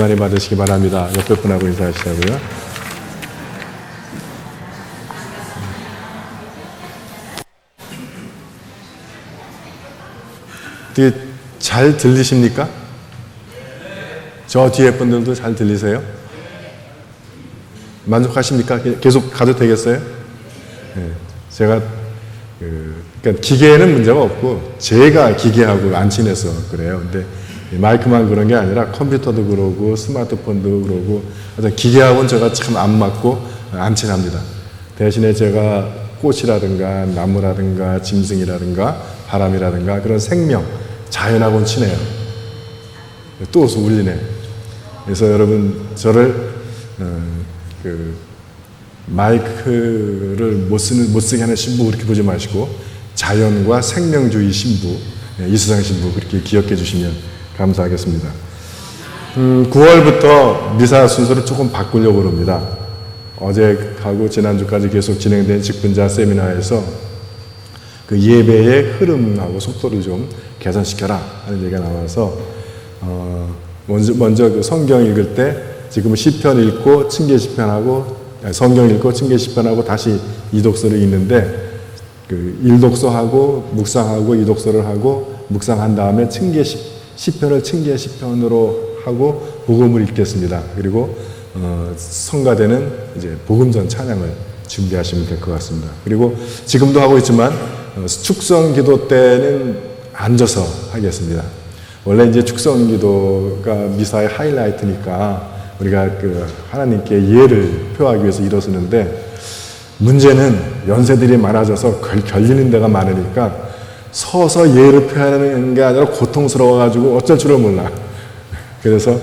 많이 받으시기 바랍니다. 옆에 분하고 인사하시자고요. 되게 잘 들리십니까? 저 뒤에 분들도 잘 들리세요? 만족하십니까? 계속 가도 되겠어요? 네, 제가 그러니까 기계에는 문제가 없고 제가 기계하고 안 친해서 그래요. 근데 마이크만 그런 게 아니라 컴퓨터도 그러고 스마트폰도 그러고 하여튼 기계하고는 제가 참 안 맞고 안 친합니다. 대신에 제가 꽃이라든가 나무라든가 짐승이라든가 바람이라든가 그런 생명, 자연하고는 친해요. 또 울리네. 그래서 여러분 저를 마이크를 못 쓰게 하는 신부 그렇게 보지 마시고 자연과 생명주의 신부, 이수상 신부 그렇게 기억해 주시면 감사하겠습니다. 9월부터 미사 순서를 조금 바꾸려고 합니다. 어제하고 지난주까지 계속 진행된 직분자 세미나에서 그 예배의 흐름하고 속도를 좀 개선시켜라 하는 얘기가 나와서 먼저 그 성경 읽을 때 지금 시편 읽고 층계 시편하고 성경 읽고 층계 시편하고 다시 이독서를 읽는데 그 일독서하고 묵상하고 이독서를 하고 묵상한 다음에 시편을 층계 시편으로 하고 복음을 읽겠습니다. 그리고 성가대는 이제 복음전 찬양을 준비하시면 될 것 같습니다. 그리고 지금도 하고 있지만 축성 기도 때는 앉아서 하겠습니다. 원래 이제 축성 기도가 미사의 하이라이트니까 우리가 그 하나님께 예를 표하기 위해서 일어서는데 문제는 연세들이 많아져서 결리는 데가 많으니까 서서 예를 표하는 게 아니라 고통스러워가지고 어쩔 줄을 몰라. 그래서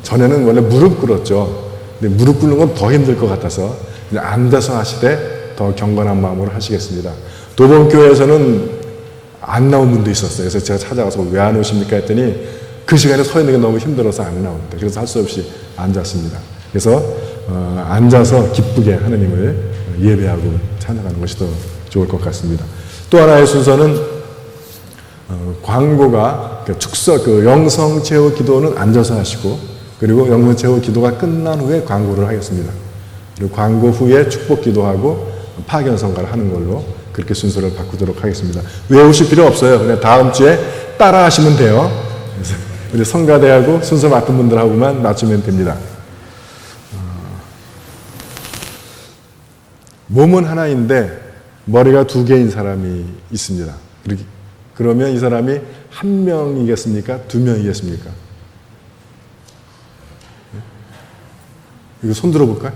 전에는 원래 무릎 꿇었죠. 근데 무릎 꿇는 건 더 힘들 것 같아서 앉아서 하시되 더 경건한 마음으로 하시겠습니다. 도봉교회에서는 안 나온 분도 있었어요. 그래서 제가 찾아가서 왜 안 오십니까 했더니 그 시간에 서 있는 게 너무 힘들어서 안 나옵니다. 그래서 할 수 없이 앉았습니다. 그래서 앉아서 기쁘게 하나님을 예배하고 찬양하는 것이 더 좋을 것 같습니다. 또 하나의 순서는 광고가 영성 체호 기도는 앉아서 하시고 그리고 영성 체호 기도가 끝난 후에 광고를 하겠습니다. 그리고 광고 후에 축복 기도하고 파견 선가를 하는 걸로 그렇게 순서를 바꾸도록 하겠습니다. 외우실 필요 없어요. 그냥 다음 주에 따라 하시면 돼요. 그래서 우리 성가대하고 순서 맡은 분들하고만 맞추면 됩니다. 몸은 하나인데 머리가 두 개인 사람이 있습니다. 그러면 이 사람이 한 명이겠습니까? 두 명이겠습니까? 이거 손 들어볼까요?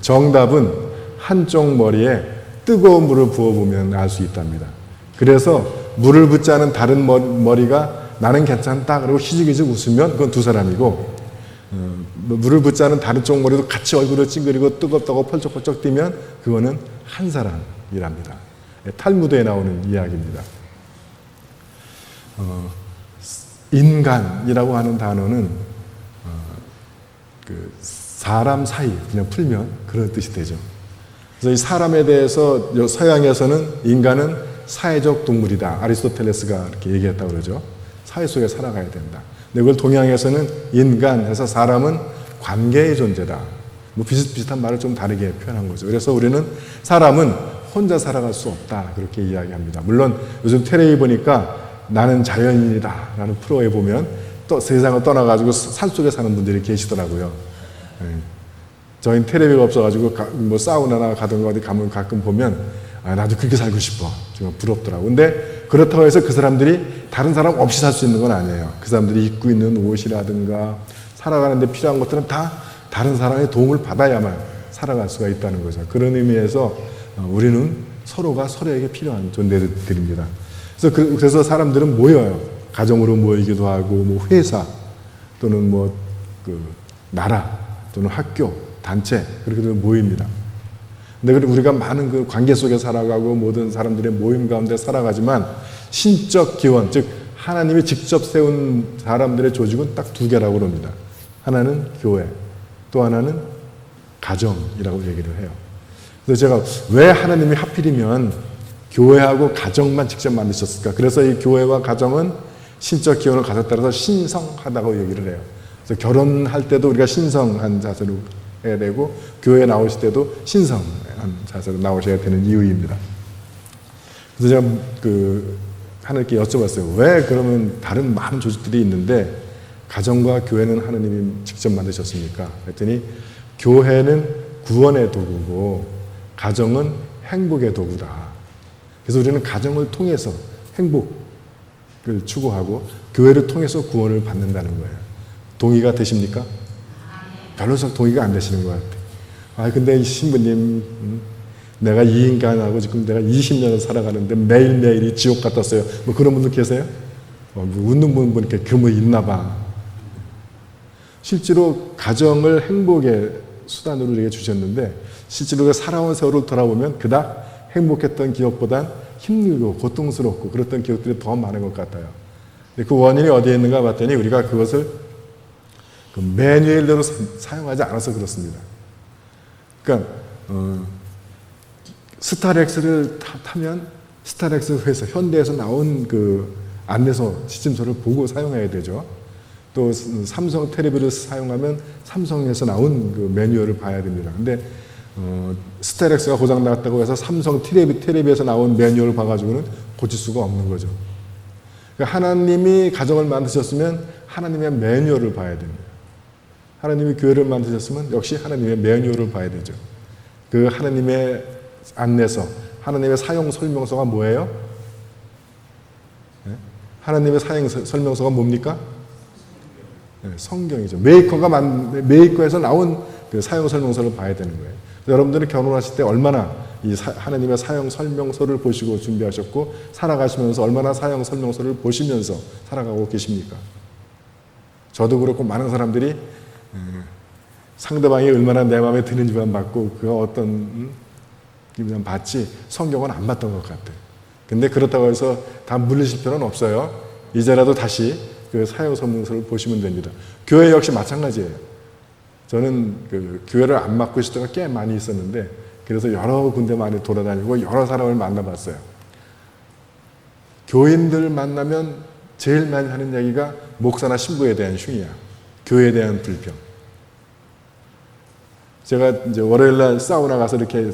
정답은 한쪽 머리에 뜨거운 물을 부어보면 알 수 있답니다. 그래서 물을 붓지 않은 다른 머리가 나는 괜찮다 그리고 희죽희죽 웃으면 그건 두 사람이고 물을 붓지 않은 다른 쪽 머리도 같이 얼굴을 찡그리고 뜨겁다고 펄쩍펄쩍 뛰면 그거는 한 사람이랍니다. 탈무드에 나오는 이야기입니다. 인간이라고 하는 단어는 그 사람 사이 그냥 풀면 그런 뜻이 되죠. 그래서 이 사람에 대해서 서양에서는 인간은 사회적 동물이다. 아리스토텔레스가 이렇게 얘기했다고 그러죠. 사회 속에 살아가야 된다. 근데 그걸 동양에서는 인간해서 사람은 관계의 존재다. 뭐 비슷비슷한 말을 좀 다르게 표현한 거죠. 그래서 우리는 사람은 혼자 살아갈 수 없다. 그렇게 이야기합니다. 물론 요즘 텔레비 보니까 나는 자연인이다. 라는 프로에 보면 또 세상을 떠나가지고 산속에 사는 분들이 계시더라고요. 저희는 텔레비가 없어가지고 뭐 사우나나 가든가 어디 가면 가끔 보면 나도 그렇게 살고 싶어. 정말 부럽더라고. 근데 그렇다고 해서 그 사람들이 다른 사람 없이 살 수 있는 건 아니에요. 그 사람들이 입고 있는 옷이라든가 살아가는 데 필요한 것들은 다 다른 사람의 도움을 받아야만 살아갈 수가 있다는 거죠. 그런 의미에서 우리는 서로가 서로에게 필요한 존재들입니다. 그래서 사람들은 모여요. 가정으로 모이기도 하고, 뭐 회사 또는 뭐 그 나라 또는 학교, 단체 그렇게 모입니다. 근데 우리가 많은 그 관계 속에 살아가고 모든 사람들의 모임 가운데 살아가지만 신적 기원, 즉 하나님이 직접 세운 사람들의 조직은 딱 두 개라고 합니다. 하나는 교회, 또 하나는 가정이라고 얘기를 해요. 그래서 제가 왜 하나님이 하필이면 교회하고 가정만 직접 만드셨을까? 그래서 이 교회와 가정은 신적 기원을 가졌다라서 신성하다고 얘기를 해요. 그래서 결혼할 때도 우리가 신성한 자세로 해야 되고 교회에 나오실 때도 신성한 자세로 나오셔야 되는 이유입니다. 그래서 제가 하나님께 여쭤봤어요. 왜 그러면 다른 많은 조직들이 있는데 가정과 교회는 하나님이 직접 만드셨습니까? 그랬더니 교회는 구원의 도구고 가정은 행복의 도구다. 그래서 우리는 가정을 통해서 행복을 추구하고 교회를 통해서 구원을 받는다는 거예요. 동의가 되십니까? 별로서 동의가 안 되시는 것 같아요. 근데 신부님, 내가 이 인간하고 지금 내가 20년을 살아가는데 매일매일이 지옥 같았어요. 뭐 그런 분들 계세요? 웃는 분 보니까 그뭐 있나 봐. 실제로 가정을 행복의 수단으로 우리에게 주셨는데 실제로 살아온 세월을 돌아보면 그닥 행복했던 기억보단 힘들고 고통스럽고 그랬던 기억들이 더 많은 것 같아요. 근데 그 원인이 어디에 있는가 봤더니 우리가 그것을 매뉴얼대로 사용하지 않아서 그렇습니다. 그러니까 스타렉스를 타면 스타렉스 회사 현대에서 나온 그 안내서 지침서를 보고 사용해야 되죠. 또 삼성 텔레비를 사용하면 삼성에서 나온 그 매뉴얼을 봐야 됩니다. 근데 스타렉스가 고장 났다고 해서 삼성 텔레비에서 나온 매뉴얼을 봐가지고는 고칠 수가 없는 거죠. 그러니까 하나님이 가정을 만드셨으면 하나님의 매뉴얼을 봐야 됩니다. 하나님이 교회를 만드셨으면 역시 하나님의 매뉴얼을 봐야 되죠. 그 하나님의 안내서, 하나님의 사용 설명서가 뭐예요? 네? 하나님의 사용 설명서가 뭡니까? 네, 성경이죠. 메이커에서 나온 그 사용 설명서를 봐야 되는 거예요. 여러분들이 결혼하실 때 얼마나 이 하나님의 사용 설명서를 보시고 준비하셨고 살아가시면서 얼마나 사용 설명서를 보시면서 살아가고 계십니까? 저도 그렇고 많은 사람들이 상대방이 얼마나 내 마음에 드는지만 받고 그가 어떤 기분만 받지 성경은 안 봤던 것 같아요. 근데 그렇다고 해서 다 물리실 필요는 없어요. 이제라도 다시 그 사용 설명서를 보시면 됩니다. 교회 역시 마찬가지예요. 저는 그 교회를 안 맡고 있을 때가 꽤 많이 있었는데 그래서 여러 군데 많이 돌아다니고 여러 사람을 만나봤어요. 교인들 만나면 제일 많이 하는 얘기가 목사나 신부에 대한 흉이야. 교회에 대한 불평. 제가 이제 월요일날 사우나 가서 이렇게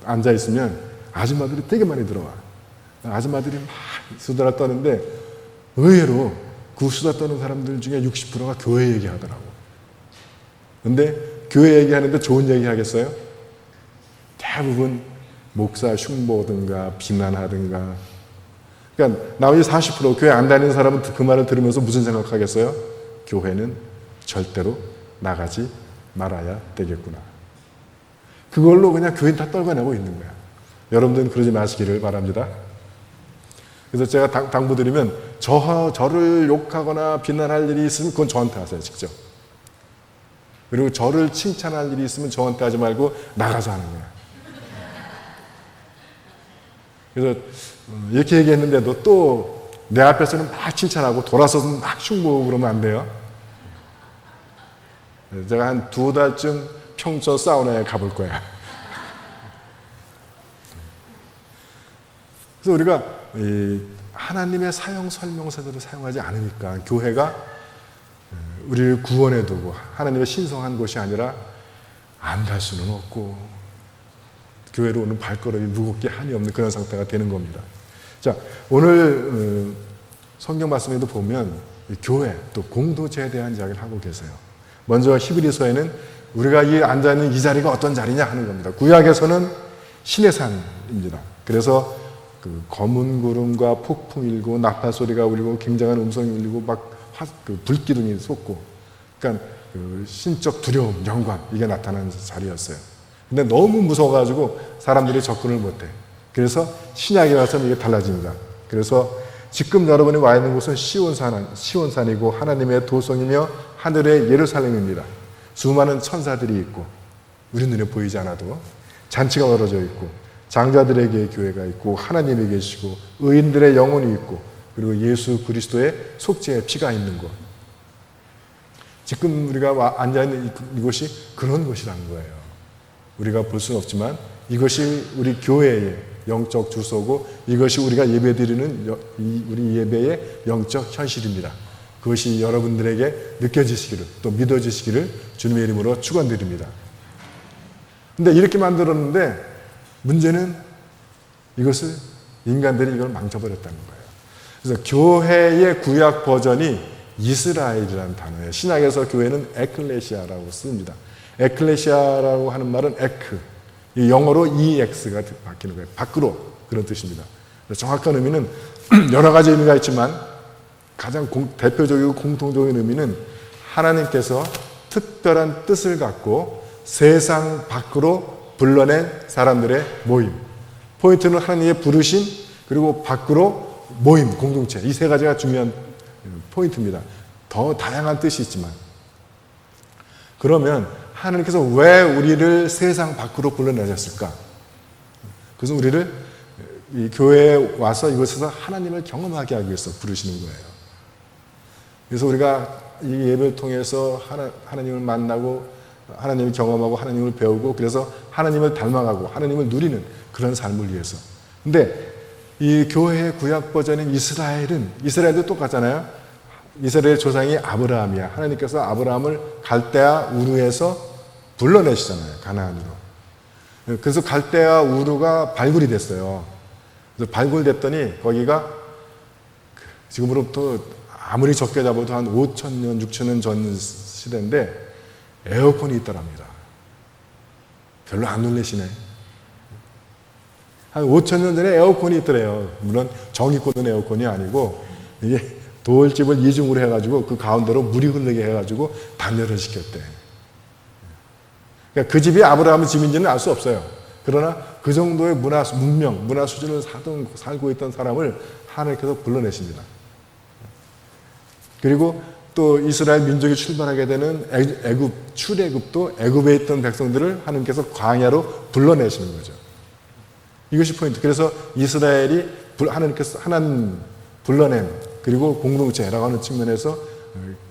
앉아 있으면 아줌마들이 되게 많이 들어와. 아줌마들이 막 수다를 떠는데 의외로 그 수다 떠는 사람들 중에 60%가 교회 얘기하더라고. 근데 교회 얘기하는데 좋은 얘기 하겠어요? 대부분 목사 흉보든가 비난하든가. 그러니까 나머지 40% 교회 안 다니는 사람은 그 말을 들으면서 무슨 생각하겠어요? 교회는 절대로 나가지 말아야 되겠구나. 그걸로 그냥 교인 다 떨궈내고 있는 거야. 여러분들은 그러지 마시기를 바랍니다. 그래서 제가 당부드리면 저를 욕하거나 비난할 일이 있으면 그건 저한테 하세요, 직접. 그리고 저를 칭찬할 일이 있으면 저한테 하지 말고 나가서 하는 거야. 그래서 이렇게 얘기했는데도 또 내 앞에서는 막 칭찬하고 돌아서서 막 흉보고 그러면 안 돼요. 제가 한 2달쯤 평촌 사우나에 가볼 거야. 그래서 우리가 하나님의 사용 설명서들을 사용하지 않으니까 교회가 우리를 구원해 두고 하나님의 신성한 곳이 아니라 안 갈 수는 없고 교회로 오는 발걸음이 무겁게 한이 없는 그런 상태가 되는 겁니다. 자, 오늘 성경 말씀에도 보면 교회 또 공동체에 대한 이야기를 하고 계세요. 먼저 히브리서에는 우리가 앉아있는 이 자리가 어떤 자리냐 하는 겁니다. 구약에서는 신의 산입니다. 그래서 그 검은 구름과 폭풍이 일고 나팔 소리가 울리고 굉장한 음성이 울리고 막 불기둥이 솟고 그러니까 그 신적 두려움, 영광 이게 나타나는 자리였어요. 근데 너무 무서워가지고 사람들이 접근을 못해. 그래서 신약에 와서는 이게 달라집니다. 그래서 지금 여러분이 와 있는 곳은 시온산이고 하나님의 도성이며 하늘의 예루살렘입니다. 수많은 천사들이 있고 우리 눈에 보이지 않아도 잔치가 벌어져 있고 장자들에게 교회가 있고 하나님이 계시고 의인들의 영혼이 있고 그리고 예수 그리스도의 속죄의 피가 있는 곳. 지금 우리가 앉아있는 이곳이 그런 곳이라는 거예요. 우리가 볼 수는 없지만 이것이 우리 교회의 영적 주소고 이것이 우리가 예배드리는 우리 예배의 영적 현실입니다. 그것이 여러분들에게 느껴지시기를 또 믿어지시기를 주님의 이름으로 축원드립니다. 근데 이렇게 만들었는데 문제는 이것을 인간들이 이걸 망쳐버렸다는 거예요. 그래서 교회의 구약 버전이 이스라엘이라는 단어예요. 신약에서 교회는 에클레시아라고 씁니다. 에클레시아라고 하는 말은 에크, 영어로 EX가 바뀌는 거예요. 밖으로, 그런 뜻입니다. 정확한 의미는 여러 가지 의미가 있지만 가장 대표적이고 공통적인 의미는 하나님께서 특별한 뜻을 갖고 세상 밖으로 불러낸 사람들의 모임. 포인트는 하나님의 부르심, 그리고 밖으로 모임, 공동체. 이 세 가지가 중요한 포인트입니다. 더 다양한 뜻이 있지만. 그러면 하나님께서 왜 우리를 세상 밖으로 불러내셨을까? 그래서 우리를 이 교회에 와서 이곳에서 하나님을 경험하게 하기 위해서 부르시는 거예요. 그래서 우리가 이 예배를 통해서 하나님을 만나고 하나님을 경험하고 하나님을 배우고 그래서 하나님을 닮아가고 하나님을 누리는 그런 삶을 위해서. 근데 이 교회의 구약 버전인 이스라엘도 똑같잖아요. 이스라엘의 조상이 아브라함이야. 하나님께서 아브라함을 갈대아 우르에서 불러내시잖아요. 가나안으로. 그래서 갈대아 우르가 발굴이 됐어요. 그래서 발굴됐더니 거기가 지금으로부터 아무리 적게 잡아도 한 5,000년, 6,000년 전 시대인데 에어컨이 있더랍니다. 별로 안 놀라시네. 한 5,000년 전에 에어컨이 있더래요. 물론 정이 꽂는 에어컨이 아니고 이게 돌집을 이중으로 해가지고 그 가운데로 물이 흐르게 해가지고 단열을 시켰대. 그러니까 그 집이 아브라함의 집인지는 알 수 없어요. 그러나 그 정도의 문화 수준을 살고 있던 사람을 하나님께서 불러내십니다. 그리고 또 이스라엘 민족이 출발하게 되는 출애굽도 애굽에 있던 백성들을 하나님께서 광야로 불러내시는 거죠. 이것이 포인트. 그래서 이스라엘이 하나님께서 하나님 불러낸 그리고 공동체라고 하는 측면에서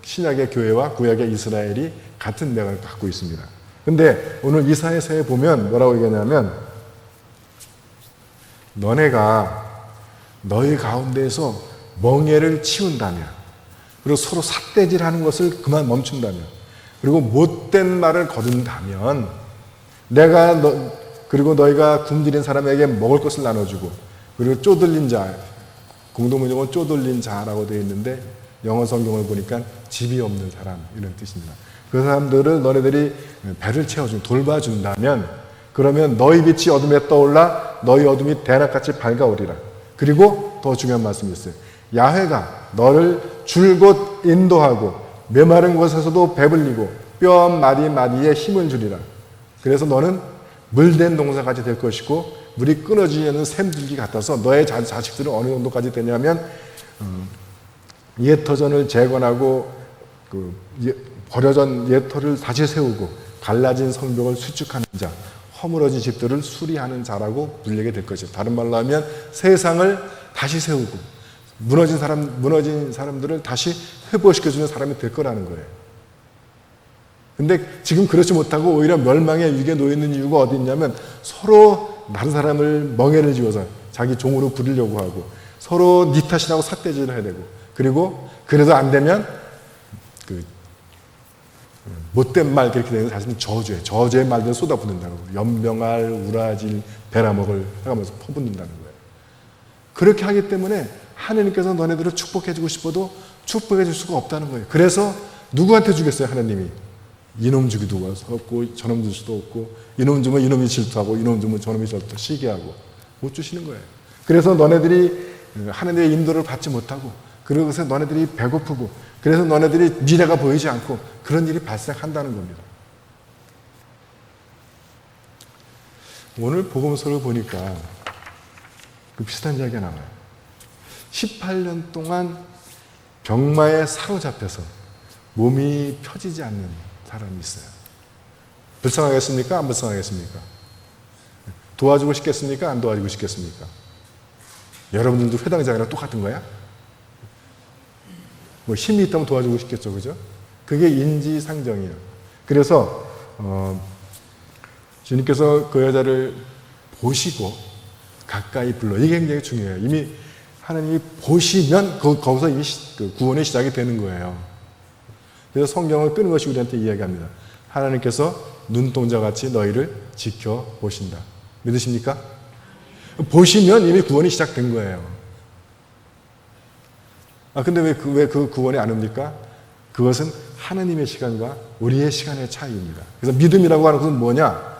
신약의 교회와 구약의 이스라엘이 같은 맥을 갖고 있습니다. 근데 오늘 이사야서에 보면 뭐라고 얘기하냐면 너네가 너희 가운데에서 멍에를 치운다면 그리고 서로 삿대질하는 것을 그만 멈춘다면 그리고 못된 말을 거둔다면 내가 그리고 너희가 굶주린 사람에게 먹을 것을 나눠주고 그리고 쪼들린 자 공동문역은 쪼들린 자라고 되어 있는데 영어 성경을 보니까 집이 없는 사람 이런 뜻입니다. 그 사람들을 너네들이 배를 채워준 돌봐준다면 그러면 너희 빛이 어둠에 떠올라 너희 어둠이 대낮같이 밝아오리라. 그리고 더 중요한 말씀이 있어요. 야훼가 너를 줄곧 인도하고 메마른 곳에서도 배불리고 뼈 마디마디에 힘을 주리라. 그래서 너는 물된 농사같이 될 것이고 물이 끊어지지 않는 샘들기 같아서 너의 자식들은 어느 정도까지 되냐면 옛터전을 재건하고 버려진 옛터를 다시 세우고 갈라진 성벽을 수축하는 자 허물어진 집들을 수리하는 자라고 불리게 될 것이죠. 다른 말로 하면 세상을 다시 세우고 무너진 사람들을 다시 회복시켜주는 사람이 될 거라는 거예요. 근데 지금 그렇지 못하고 오히려 멸망의 위기에 놓여 있는 이유가 어디 있냐면 서로 다른 사람을 멍에를 지어서 자기 종으로 부리려고 하고 서로 니 탓이라고 삿대질을 해야 되고 그리고 그래도 안 되면 못된 말 그렇게 되면 사실은 저주의 말들을 쏟아붓는다고 연병할, 우라질, 베라먹을 해가면서 퍼붓는다는 거예요. 그렇게 하기 때문에 하나님께서 너네들을 축복해주고 싶어도 축복해줄 수가 없다는 거예요. 그래서 누구한테 주겠어요, 하나님이? 이놈 주기도 없고 저놈 줄 수도 없고 이놈 주면 이놈이 질투하고 이놈 주면 저놈이 질투 시기하고 못 주시는 거예요. 그래서 너네들이 하나님의 인도를 받지 못하고 그래서 너네들이 배고프고 그래서 너네들이 미래가 보이지 않고 그런 일이 발생한다는 겁니다. 오늘 복음서를 보니까 그 비슷한 이야기가 나와요. 18년 동안 병마에 사로잡혀서 몸이 펴지지 않는 사람이 있어요. 불쌍하겠습니까? 안 불쌍하겠습니까? 도와주고 싶겠습니까? 안 도와주고 싶겠습니까? 여러분들도 회당장이랑 똑같은 거야? 뭐 힘이 있다면 도와주고 싶겠죠, 그죠? 그게 인지상정이에요. 그래서 주님께서 그 여자를 보시고 가까이 불러. 이게 굉장히 중요해요. 이미 하나님이 보시면 거기서 이미 구원의 시작이 되는 거예요. 그래서 성경을 끊임없이 우리한테 이야기합니다. 하나님께서 눈동자같이 너희를 지켜보신다. 믿으십니까? 보시면 이미 구원이 시작된 거예요. 근데 왜 그 구원이 안 옵니까? 그것은 하나님의 시간과 우리의 시간의 차이입니다. 그래서 믿음이라고 하는 것은 뭐냐?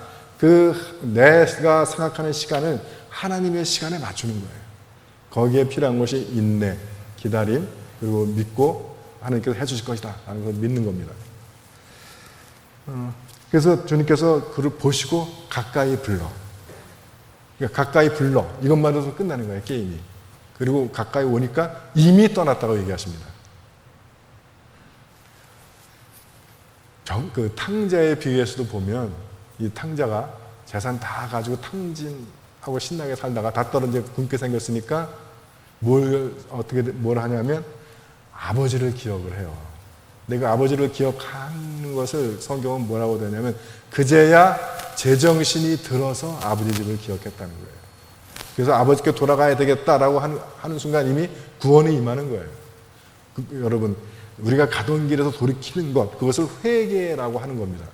내가 생각하는 시간을 하나님의 시간에 맞추는 거예요. 거기에 필요한 것이 인내, 기다림, 그리고 믿고 하나님께서 해주실 것이다 라는 걸 믿는 겁니다. 그래서 주님께서 그를 보시고 가까이 불러. 그러니까 가까이 불러. 이것만으로도 끝나는 거예요, 게임이. 그리고 가까이 오니까 이미 떠났다고 얘기하십니다. 그 탕자의 비유에서도 보면 이 탕자가 재산 다 가지고 탕진하고 신나게 살다가 다 떨어져 굶게 생겼으니까 뭘 하냐면 아버지를 기억을 해요. 내가 아버지를 기억하는 것을 성경은 뭐라고 되냐면 그제야 제정신이 들어서 아버지 집을 기억했다는 거예요. 그래서 아버지께 돌아가야 되겠다라고 하는 순간 이미 구원이 임하는 거예요. 여러분, 우리가 가던 길에서 돌이키는 것, 그것을 회개라고 하는 겁니다.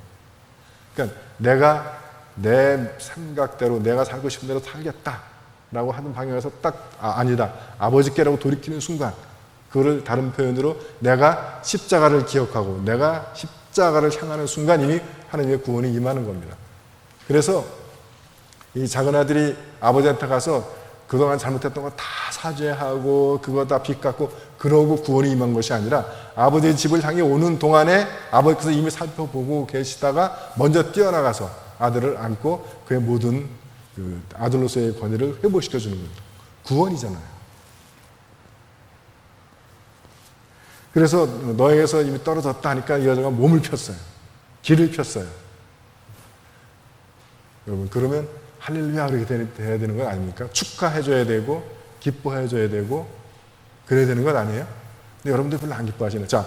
그러니까 내가 내 생각대로 내가 살고 싶은 대로 살겠다라고 하는 방향에서 아니다. 아버지께라고 돌이키는 순간, 그거를 다른 표현으로 내가 십자가를 기억하고 내가 십자가를 향하는 순간 이미 하나님의 구원이 임하는 겁니다. 그래서 이 작은 아들이 아버지한테 가서 그동안 잘못했던 거 다 사죄하고 그거 다 빚 갚고 그러고 구원이 임한 것이 아니라 아버지의 집을 향해 오는 동안에 아버지께서 이미 살펴보고 계시다가 먼저 뛰어나가서 아들을 안고 그의 모든 아들로서의 권위를 회복시켜 주는 겁니다. 구원이잖아요. 그래서 너에게서 이미 떨어졌다 하니까 이 여자가 몸을 폈어요. 길을 폈어요. 여러분, 그러면 할렐루야 그렇게 돼야 되는 건 아닙니까? 축하해줘야 되고 기뻐해줘야 되고 그래야 되는 건 아니에요? 근데 여러분들 별로 안 기뻐하시네. 자,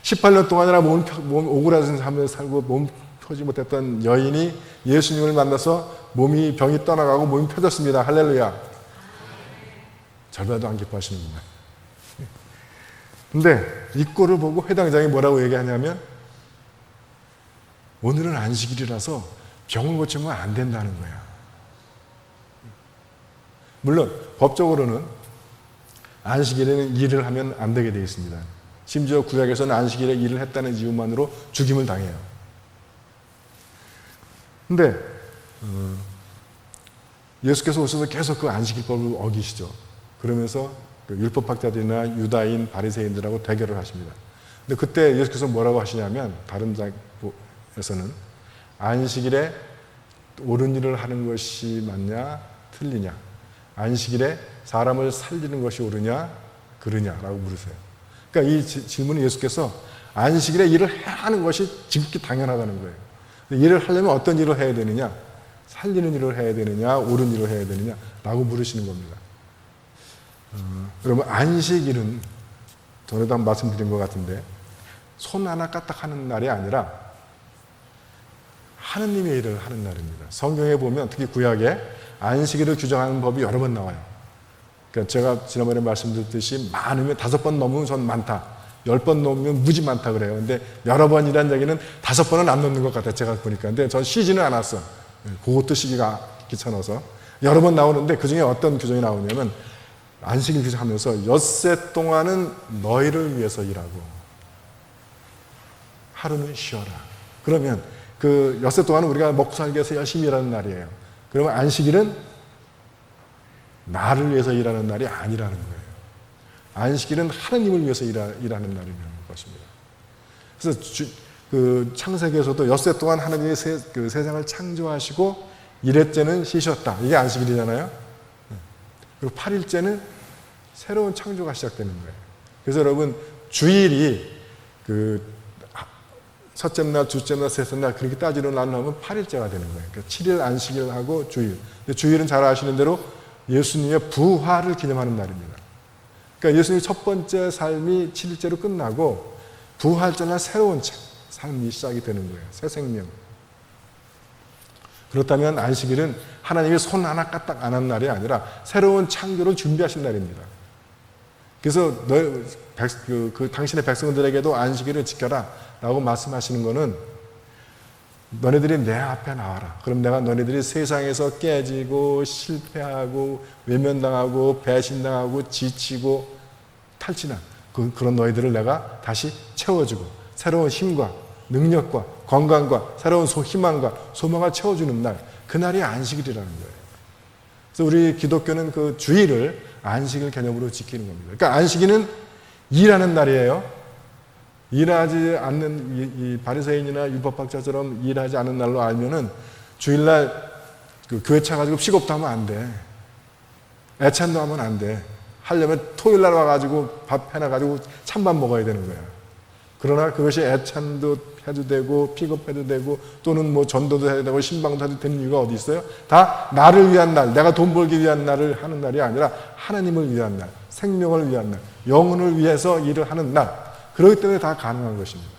18년 동안이나 몸 오그라든 삶을 살고 몸 펴지 못했던 여인이 예수님을 만나서 병이 떠나가고 몸이 펴졌습니다. 할렐루야. 절반도 안 기뻐하시는구나. 근데 이 꼴을 보고 회당장이 뭐라고 얘기하냐면 오늘은 안식일이라서 병을 고치면 안 된다는 거야. 물론 법적으로는 안식일에는 일을 하면 안 되게 되어 있습니다. 심지어 구약에서는 안식일에 일을 했다는 이유만으로 죽임을 당해요. 근데 예수께서 오셔서 계속 그 안식일법을 어기시죠. 그러면서 율법학자들이나 유다인 바리새인들하고 대결을 하십니다. 근데 그때 예수께서 뭐라고 하시냐면 다른 장에서는 안식일에 옳은 일을 하는 것이 맞냐 틀리냐, 안식일에 사람을 살리는 것이 옳으냐 그르냐라고 물으세요. 그러니까 이 질문은 예수께서 안식일에 일을 해야 하는 것이 지극히 당연하다는 거예요. 일을 하려면 어떤 일을 해야 되느냐, 살리는 일을 해야 되느냐 옳은 일을 해야 되느냐라고 물으시는 겁니다. 여러분, 안식일은 전에도 한번 말씀드린 것 같은데 손 하나 까딱하는 날이 아니라 하느님의 일을 하는 날입니다. 성경에 보면 특히 구약에 안식일을 규정하는 법이 여러 번 나와요. 그러니까 제가 지난번에 말씀드렸듯이 많으면 5번 넘으면 전 많다, 10번 넘으면 무지 많다 그래요. 근데 여러 번이라는 얘기는 5번은 안 넘는 것 같아요. 제가 보니까. 근데 전 쉬지는 않았어. 그것도 쉬기가 귀찮아서. 여러 번 나오는데 그 중에 어떤 규정이 나오냐면 안식일 규정하면서 엿새 동안은 너희를 위해서 일하고 하루는 쉬어라. 그러면 그 엿새 동안은 우리가 먹고 살기 위해서 열심히 일하는 날이에요. 그러면 안식일은 나를 위해서 일하는 날이 아니라는 거예요. 안식일은 하나님을 위해서 일하는 날이라는 것입니다. 그래서 그 창세기에서도 엿새 동안 하나님이 세상을 창조하시고 1회째는 쉬셨다. 이게 안식일이잖아요. 그리고 8일째는 새로운 창조가 시작되는 거예요. 그래서 여러분, 주일이 첫째 날, 둘째 날, 셋째 날 그렇게 따지러 나누면 8일째가 되는 거예요. 그러니까 7일 안식일하고 주일. 주일은 잘 아시는 대로 예수님의 부활을 기념하는 날입니다. 그러니까 예수님의 첫 번째 삶이 7일째로 끝나고 부활절 날 새로운 삶이 시작이 되는 거예요. 새 생명. 그렇다면 안식일은 하나님이 손 하나 까딱 안 한 날이 아니라 새로운 창조를 준비하신 날입니다. 그래서 당신의 백성들에게도 안식일을 지켜라 라고 말씀하시는 것은 너네들이 내 앞에 나와라. 그럼 내가 너네들이 세상에서 깨지고 실패하고 외면당하고 배신당하고 지치고 탈진한 그런 너희들을 내가 다시 채워주고 새로운 힘과 능력과 건강과 새로운 희망과 소망을 채워주는 날, 그날이 안식일이라는 거예요. 그래서 우리 기독교는 그 주일을 안식일 개념으로 지키는 겁니다. 그러니까 안식일은 일하는 날이에요. 일하지 않는 이 바리새인이나 율법학자처럼 일하지 않는 날로 알면은 주일날 그 교회 차 가지고 픽업도 하면 안 돼. 애찬도 하면 안 돼. 하려면 토요일날 와가지고 밥 해놔가지고 찬밥 먹어야 되는 거야. 그러나 그것이 애찬도 해도 되고 픽업해도 되고 또는 뭐 전도도 해도 되고 신방도 해도 되는 이유가 어디 있어요? 다 나를 위한 날, 내가 돈 벌기 위한 날을 하는 날이 아니라 하나님을 위한 날, 생명을 위한 날, 영혼을 위해서 일을 하는 날. 그렇기 때문에 다 가능한 것입니다.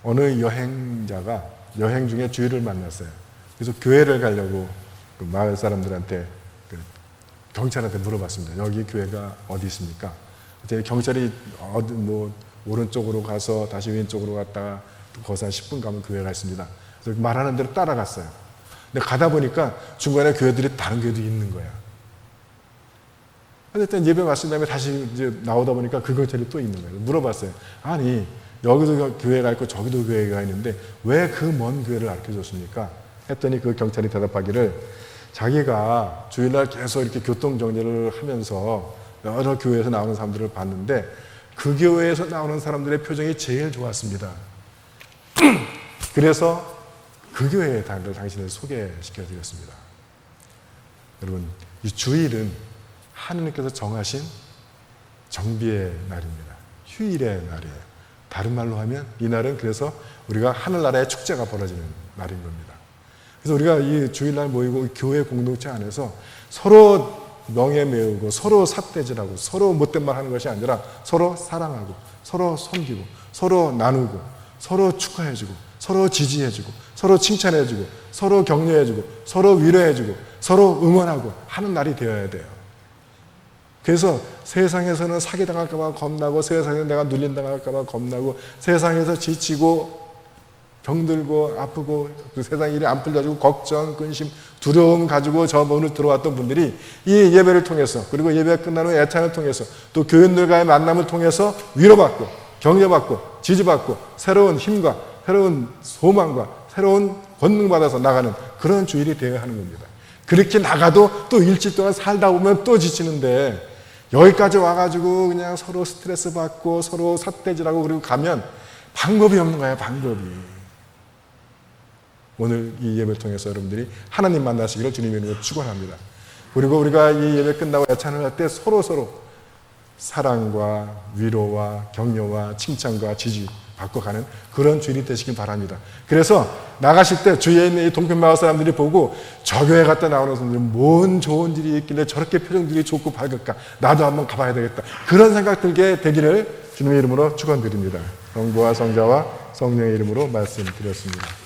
어느 여행자가 여행 중에 주일을 만났어요. 그래서 교회를 가려고 그 마을 사람들한테 경찰한테 물어봤습니다. 여기 교회가 어디 있습니까? 경찰이 뭐 오른쪽으로 가서 다시 왼쪽으로 갔다가 거기서 한 10분 가면 교회가 있습니다. 그래서 말하는 대로 따라갔어요. 근데 가다 보니까 중간에 교회들이 다른 교회도 있는 거야. 일단 예배 마친 다음에 다시 이제 나오다 보니까 그 경찰이 또 있는 거예요. 물어봤어요. 아니 여기도 교회가 있고 저기도 교회가 있는데 왜 그 먼 교회를 가르쳐줬습니까? 했더니 그 경찰이 대답하기를 자기가 주일날 계속 이렇게 교통정리를 하면서 여러 교회에서 나오는 사람들을 봤는데 그 교회에서 나오는 사람들의 표정이 제일 좋았습니다. 그래서 그 교회에 당신을 소개시켜드렸습니다. 여러분, 이 주일은 하느님께서 정하신 정비의 날입니다. 휴일의 날이에요. 다른 말로 하면 이 날은 그래서 우리가 하늘나라의 축제가 벌어지는 날인 겁니다. 그래서 우리가 이 주일날 모이고 교회 공동체 안에서 서로 명예 메우고 서로 삿대질하고 서로 못된 말 하는 것이 아니라 서로 사랑하고 서로 섬기고 서로 나누고 서로 축하해주고 서로 지지해주고 서로 칭찬해주고 서로 격려해주고 서로 위로해주고 서로 응원하고 하는 날이 되어야 돼요. 그래서 세상에서는 사기당할까 봐 겁나고 세상에서 내가 눌린당할까 봐 겁나고 세상에서 지치고 병들고 아프고 그 세상 일이 안 풀려지고 걱정, 근심, 두려움 가지고 저 오늘 들어왔던 분들이 이 예배를 통해서 그리고 예배가 끝난 후 애찬을 통해서 또 교인들과의 만남을 통해서 위로받고 격려받고 지지받고 새로운 힘과 새로운 소망과 새로운 권능 받아서 나가는 그런 주일이 되어야 하는 겁니다. 그렇게 나가도 또 일주일 동안 살다 보면 또 지치는데 여기까지 와가지고 그냥 서로 스트레스 받고 서로 삿대질하고 그리고 가면 방법이 없는 거예요. 방법이. 오늘 이 예배를 통해서 여러분들이 하나님 만나시기를 주님의 이름으로 축원합니다. 그리고 우리가 이 예배 끝나고 애찬을 할 때 서로 사랑과 위로와 격려와 칭찬과 지지 받고 가는 그런 주일이 되시길 바랍니다. 그래서 나가실 때 주위에 있는 이 동편마을 사람들이 보고 저 교회 갔다 나오는 사람들은 뭔 좋은 일이 있길래 저렇게 표정들이 좋고 밝을까? 나도 한번 가봐야 되겠다. 그런 생각 들게 되기를 주님의 이름으로 축원드립니다. 성부와 성자와 성령의 이름으로 말씀드렸습니다.